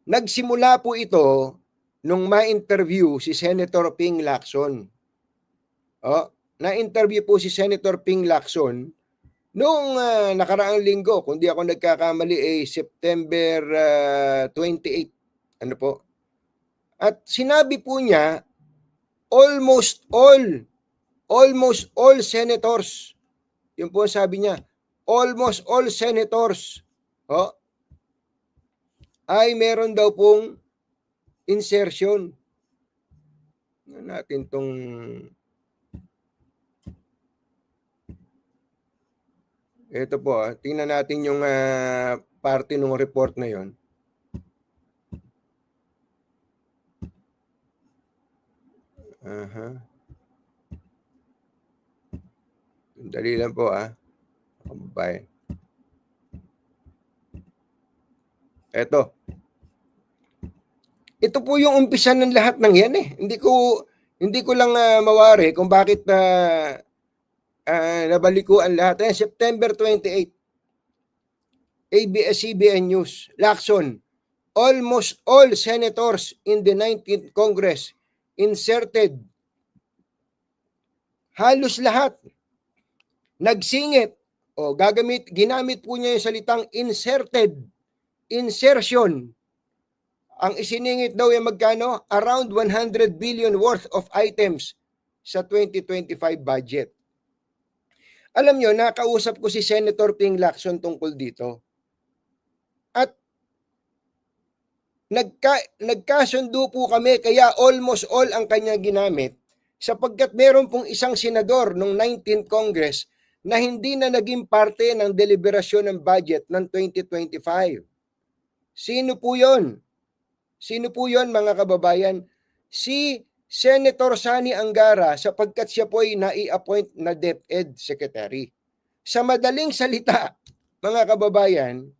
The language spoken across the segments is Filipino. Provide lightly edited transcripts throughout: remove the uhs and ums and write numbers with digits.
Nagsimula po ito nung ma-interview si Senator Ping Lacson. Na-interview po si Senator Ping Lacson noong nakaraang linggo, kung di ako nagkakamali, September 28. Ano po? At sinabi po niya, almost all senators. Yun po sabi niya, almost all senators ay meron daw pong insertion. Natin tong ito po, tingnan natin yung parte ng report na yon. Dali lang po Bye. Ito po yung umpisa ng lahat ng yan eh. Hindi ko lang mawari kung bakit nabalikuan lahat. September 28. ABS-CBN News. Lacson, almost all senators in the 19th Congress inserted. Halos lahat. Nagsingit. Ginamit po niya yung salitang inserted. Insertion. Ang isiningit daw ay magkano? Around 100 billion worth of items sa 2025 budget. Alam nyo, nakausap ko si Senator Ping Lacson tungkol dito. At nagkasundo po kami, kaya almost all ang kanya ginamit, sapagkat meron pong isang senador noong 19th Congress na hindi na naging parte ng deliberasyon ng budget ng 2025. Sino po yon? Sino po yon, mga kababayan? Si Senator Sani Angara, sapagkat siya po ay nai-appoint na DepEd Secretary. Sa madaling salita, mga kababayan,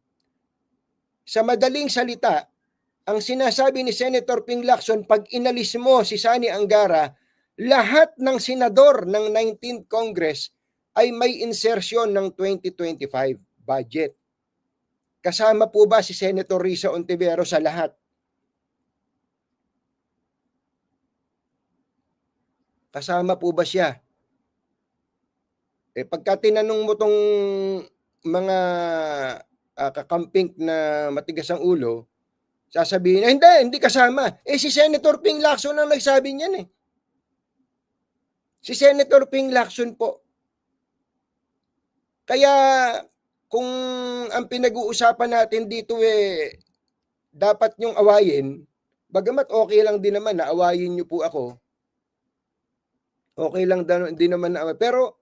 ang sinasabi ni Senator Ping Lacson, pag inalis mo si Sani Angara, lahat ng senador ng 19th Congress ay may insertion ng 2025 budget. Kasama po ba si Senator Risa Ontiveros sa lahat? Kasama po ba siya? Pagka tinanong mo tong mga kakamping na matigas ang ulo, sasabihin na hindi kasama. Si Senator Ping Lacson ang nagsabi niyan eh. Si Senator Ping Lacson po. Kaya kung ang pinag-uusapan natin dito dapat niyong awayin, bagamat okay lang din naman na awayin niyo po ako. Okay lang din naman na awayin. Pero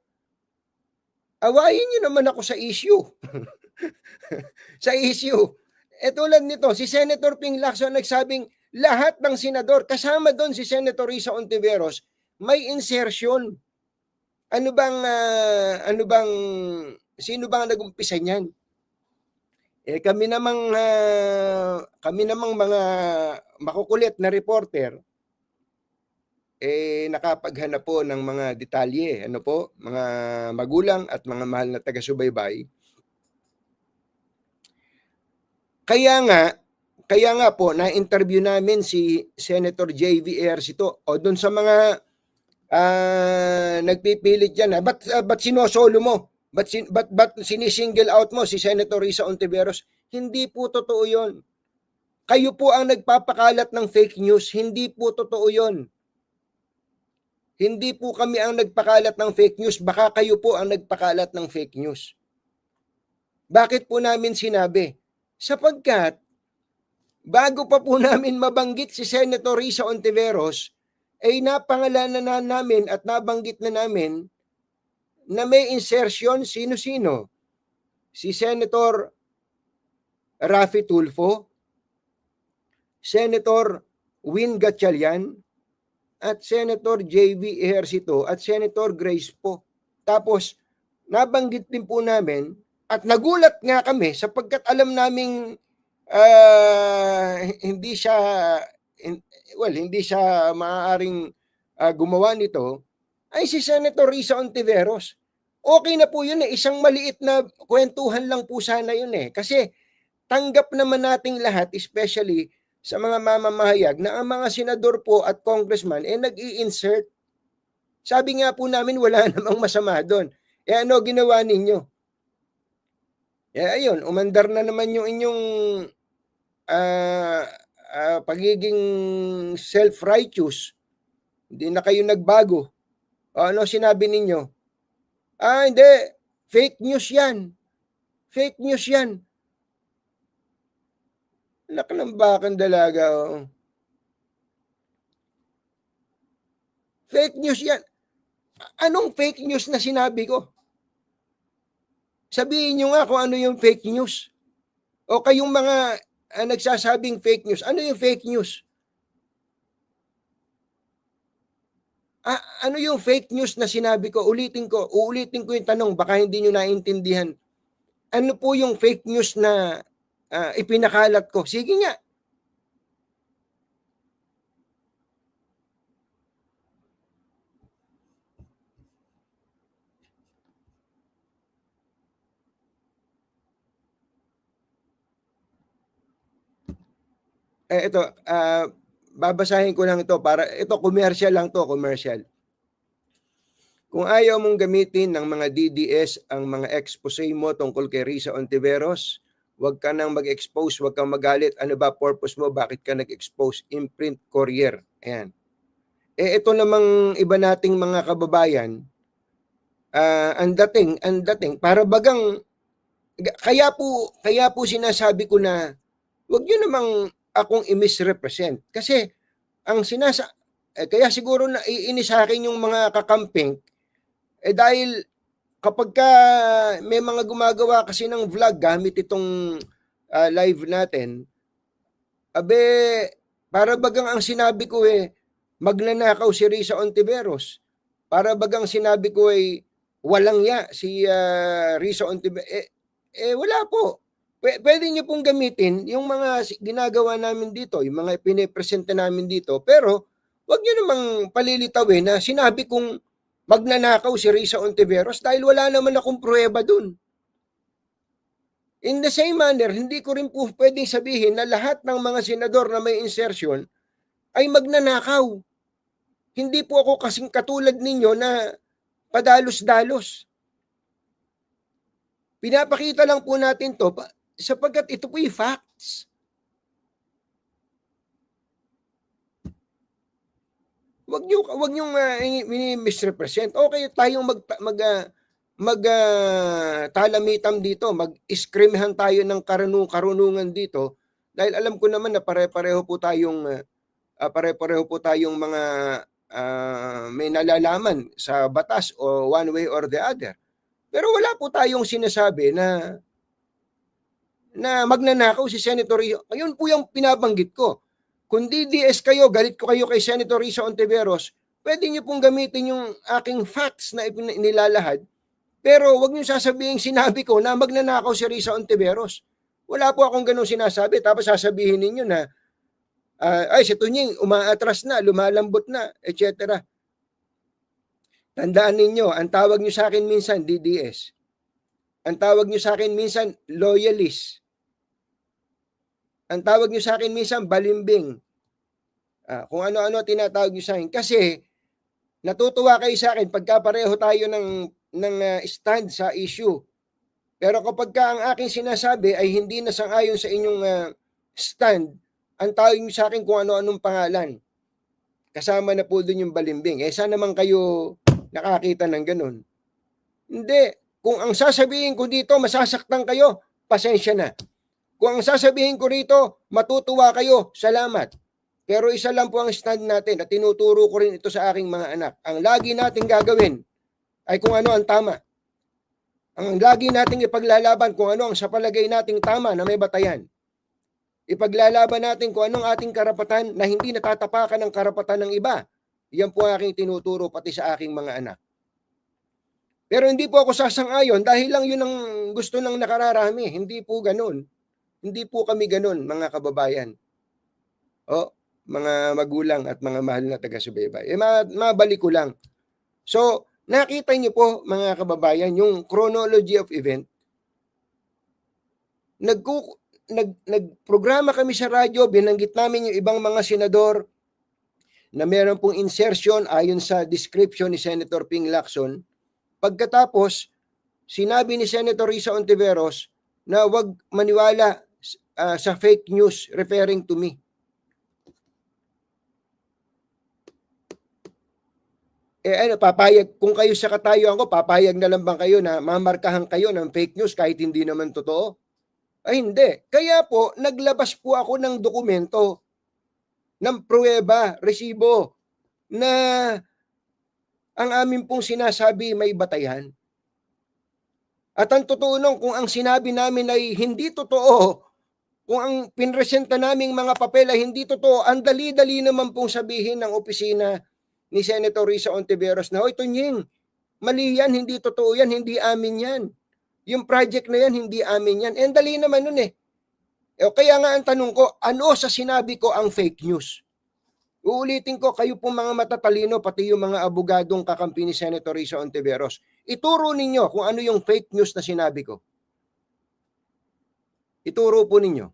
awayin niyo naman ako sa issue. Sa issue. Tulad nito, si Senator Ping Lacson nagsabing lahat ng senador, kasama doon si Senator Risa Ontiveros, may insertion. Sino bang nag-umpisa niyan? Kami namang mga makukulit na reporter, nakapaghanap po ng mga detalye, mga magulang at mga mahal na taga-subaybay. Kaya nga po, na-interview namin si Senator J.V. Ejercito doon sa mga nagpipilit dyan. Ba't sinosolo mo? Ba't sinisingle out mo si Senator Risa Ontiveros? Hindi po totoo yon. Kayo po ang nagpapakalat ng fake news. Hindi po totoo yon. Hindi po kami ang nagpakalat ng fake news. Baka kayo po ang nagpakalat ng fake news. Bakit po namin sinabi? Sapagkat bago pa po namin mabanggit si Senator Risa Ontiveros, napangalanan na namin at nabanggit na namin na may insertion sino-sino. Si Senator Raffy Tulfo, Senator Win Gatchalian, at Senator J.V. Ejercito at Senator Grace po. Tapos, nabanggit din po namin at nagulat nga kami sapagkat alam naming hindi siya maaaring gumawa nito, ay si Senator Risa Ontiveros. Okay na po yun isang maliit na kwentuhan lang po sana yun Kasi tanggap naman nating lahat, especially sa mga mamamahayag na ang mga senador po at congressman nag-i-insert. Sabi nga po namin wala namang masama doon. Ano ginawa ninyo? Ayun, umandar na naman yung inyong pagiging self-righteous. Hindi na kayo nagbago. Ano sinabi ninyo? Hindi. Fake news yan. Fake news yan. Anak ng bakang dalaga. Oh. Fake news yan. Anong fake news na sinabi ko? Sabihin nyo nga kung ano yung fake news. O kayong mga nagsasabing fake news. Ano yung fake news? Ano yung fake news na sinabi ko? Uulitin ko yung tanong, baka hindi nyo naintindihan. Ano po yung fake news na ipinakalat ko? Sige nga. Ito, babasahin ko lang ito para ito commercial lang to, commercial. Kung ayaw mong gamitin ng mga DDS ang mga expose mo tungkol kay Risa Ontiveros, huwag ka nang mag-expose, huwag kang magalit. Ano ba purpose mo? Bakit ka nag-expose? Imprint Courier. Ayan. Ito namang iba nating mga kababayan, ang dating, para bagang, kaya po sinasabi ko na, huwag nyo namang akong i-misrepresent. Kasi, kaya siguro na iinis sa akin yung mga kakamping, dahil kapag ka may mga gumagawa kasi ng vlog gamit itong live natin, para bagang ang sinabi ko magnanakaw si Risa Ontiveros. Para bagang sinabi ko walang ya si Risa Ontiveros. Wala po. Pwede nyo pong gamitin yung mga ginagawa namin dito, yung mga pinipresenta namin dito, pero wag nyo namang palilitawin na sinabi kong magnanakaw si Risa Ontiveros dahil wala naman akong pruweba dun. In the same manner, hindi ko rin po pwedeng sabihin na lahat ng mga senador na may insertion ay magnanakaw. Hindi po ako kasing katulad ninyo na padalos-dalos. Pinapakita lang po natin to sapagkat ito po yung facts. Wag niyo misrepresent. Okay tayong talamitam dito, mag-iskrimehan tayo ng karunungan dito dahil alam ko naman na pare-pareho po tayong mga may nalalaman sa batas o one way or the other. Pero wala po tayong sinasabi na magnanakaw si Senator Risa. Ayun po yung pinabanggit ko. Kung DDS kayo, galit ko kayo kay Senator Risa Ontiveros, pwede niyo pong gamitin yung aking facts na inilalahad, pero wag niyo sasabihin sinabi ko na magnanakaw si Risa Ontiveros. Wala po akong ganun sinasabi, tapos sasabihin ninyo na si Tunying umaatras na, lumalambot na, etc. Tandaan ninyo, ang tawag niyo sa akin minsan DDS. Ang tawag niyo sa akin minsan loyalist. Ang tawag niyo sa akin minsan balimbing. Kung ano-ano tinatawag niyo sa akin. Kasi natutuwa kayo sa akin pagka pareho tayo ng stand sa issue. Pero kapag ka ang aking sinasabi ay hindi na sang-ayon sa inyong stand, ang tawag niyo sa akin kung ano-anong pangalan. Kasama na po doon yung balimbing. Saan naman kayo nakakita ng ganun? Hindi. Kung ang sasabihin ko dito, masasaktan kayo, pasensya na. Kung ang sasabihin ko rito, matutuwa kayo, salamat. Pero isa lang po ang stand natin at tinuturo ko rin ito sa aking mga anak. Ang lagi nating gagawin ay kung ano ang tama. Ang lagi nating ipaglalaban kung ano ang sa palagay nating tama na may batayan. Ipaglalaban natin kung anong ating karapatan na hindi natatapakan ng karapatan ng iba. Yan po ang aking tinuturo pati sa aking mga anak. Pero hindi po ako sasang-ayon dahil lang yun ang gusto ng nakararami. Hindi po ganun. Hindi po kami ganun, mga kababayan. Mga magulang at mga mahal na taga-subaybay. Mabalik ko lang. So, nakita niyo po, mga kababayan, yung chronology of event. nagprograma kami sa radyo, binanggit namin yung ibang mga senador na meron pong insertion ayon sa description ni Senator Ping Lacson. Pagkatapos, sinabi ni Senator Risa Ontiveros na wag maniwala sa fake news referring to me. Papayag, kung kayo sa katayuan ko, papayag na lang bang kayo na mamarkahan kayo ng fake news kahit hindi naman totoo? Ay hindi. Kaya po, naglabas po ako ng dokumento, ng pruweba, resibo, na ang amin pong sinasabi may batayan. At ang totoo nun, kung ang sinabi namin ay hindi totoo, kung ang pinresenta naming mga papel ay hindi totoo, ang dali-dali naman pong sabihin ng opisina ni Senator Risa Ontiveros na, "Hoy, Tunying, mali yan, hindi totoo yan, hindi amin yan. Yung project na yan, hindi amin yan." Eh, dali naman nun eh. Kaya nga ang tanong ko, ano sa sinabi ko ang fake news? Uulitin ko, kayo pong mga matatalino, pati yung mga abogadong kakampi ni Senator Risa Ontiveros, ituro ninyo kung ano yung fake news na sinabi ko. Ituro po ninyo.